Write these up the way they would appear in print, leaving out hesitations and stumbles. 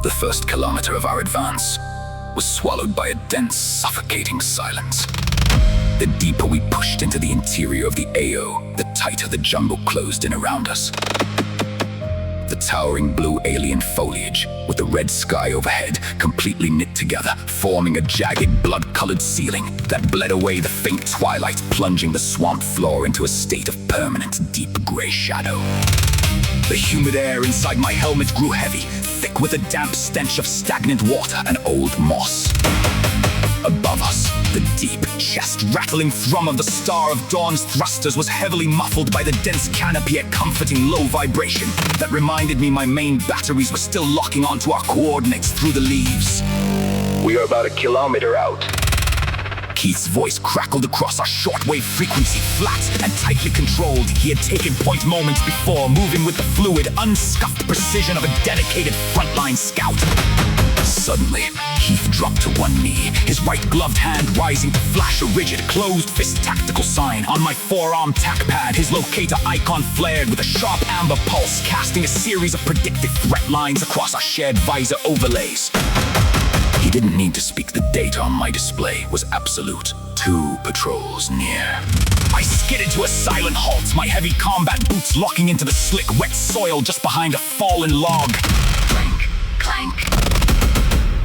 The first kilometer of our advance was swallowed by a dense, suffocating silence. The deeper we pushed into the interior of the AO, the tighter the jungle closed in around us. The towering blue alien foliage, with the red sky overhead, completely knit together, forming a jagged, blood-colored ceiling that bled away the faint twilight, plunging the swamp floor into a state of permanent, deep gray shadow. The humid air inside my helmet grew heavy, thick with a damp stench of stagnant water and old moss. Above us, the deep, chest-rattling thrum of the Star of Dawn's thrusters was heavily muffled by the dense canopy, a comforting low vibration that reminded me my main batteries were still locking onto our coordinates through the leaves. We are about a kilometer out. Keith's voice crackled across our shortwave frequency, flat and tightly controlled. He had taken point moments before, moving with the fluid, unscuffed precision of a dedicated frontline scout. Suddenly, Keith dropped to one knee, his right gloved hand rising to flash a rigid, closed-fist tactical sign. On my forearm tack pad, his locator icon flared with a sharp amber pulse, casting a series of predictive threat lines across our shared visor overlays. He didn't need to speak. The data on my display was absolute. 2 patrols near. I skidded to a silent halt, my heavy combat boots locking into the slick, wet soil just behind a fallen log. Clank, clank.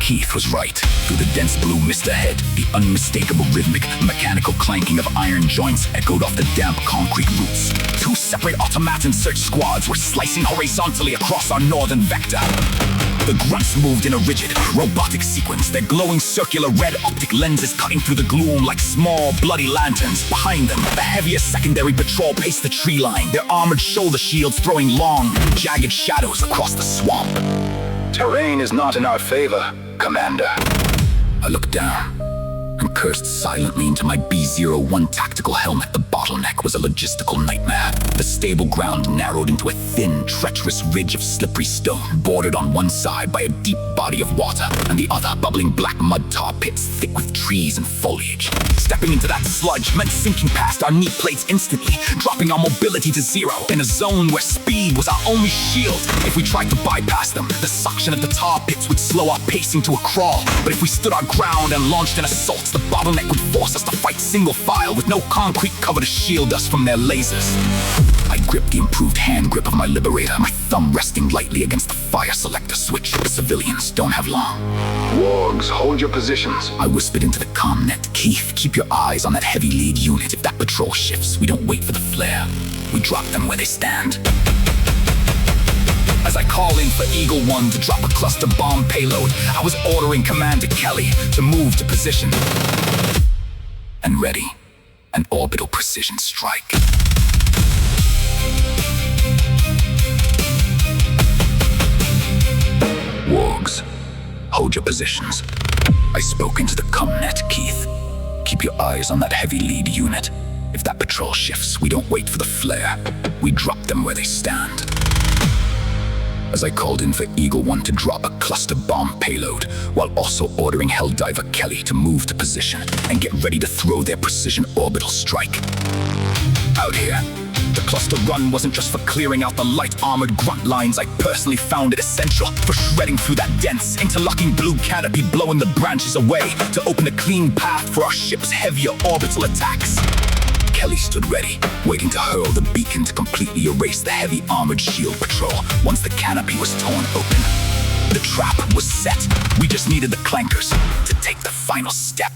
Keith was right. Through the dense blue mist ahead, the unmistakable rhythmic, mechanical clanking of iron joints echoed off the damp concrete roots. 2 separate automaton search squads were slicing horizontally across our northern vector. The grunts moved in a rigid, robotic sequence, their glowing circular red optic lenses cutting through the gloom like small, bloody lanterns. Behind them, the heaviest secondary patrol paced the tree line, their armored shoulder shields throwing long, jagged shadows across the swamp. Terrain is not in our favor, Commander. I looked down and cursed silently into my B-01 tactical helmet. The bottleneck was a logistical nightmare. The stable ground narrowed into a thin, treacherous ridge of slippery stone, bordered on one side by a deep body of water, and the other bubbling black mud tar pits thick with trees and foliage. Stepping into that sludge meant sinking past our knee plates instantly, dropping our mobility to 0 in a zone where speed was our only shield. If we tried to bypass them, the suction of the tar pits would slow our pacing to a crawl. But if we stood our ground and launched an assault, the bottleneck would force us to fight single file with no concrete cover to shield us from their lasers. I gripped the improved hand grip of my Liberator, my thumb resting lightly against the fire selector switch. The civilians don't have long. Wargs, hold your positions. I whispered into the commnet. Keith, keep your eyes on that heavy lead unit. If that patrol shifts, we don't wait for the flare. We drop them where they stand. As I call in for Eagle 1 to drop a cluster bomb payload, I was ordering Commander Kelly to move to position. And ready, an orbital precision strike. Wargs, hold your positions. I spoke into the commnet. Keith, keep your eyes on that heavy lead unit. If that patrol shifts, we don't wait for the flare. We drop them where they stand. As I called in for Eagle 1 to drop a cluster bomb payload, while also ordering Helldiver Kelly to move to position and get ready to throw their precision orbital strike. Out here, the cluster run wasn't just for clearing out the light armored grunt lines. I personally found it essential for shredding through that dense, interlocking blue canopy, blowing the branches away to open a clean path for our ship's heavier orbital attacks. Kelly stood ready, waiting to hurl the beacon to completely erase the heavy armored shield patrol once the canopy was torn open. The trap was set. We just needed the clankers to take the final step.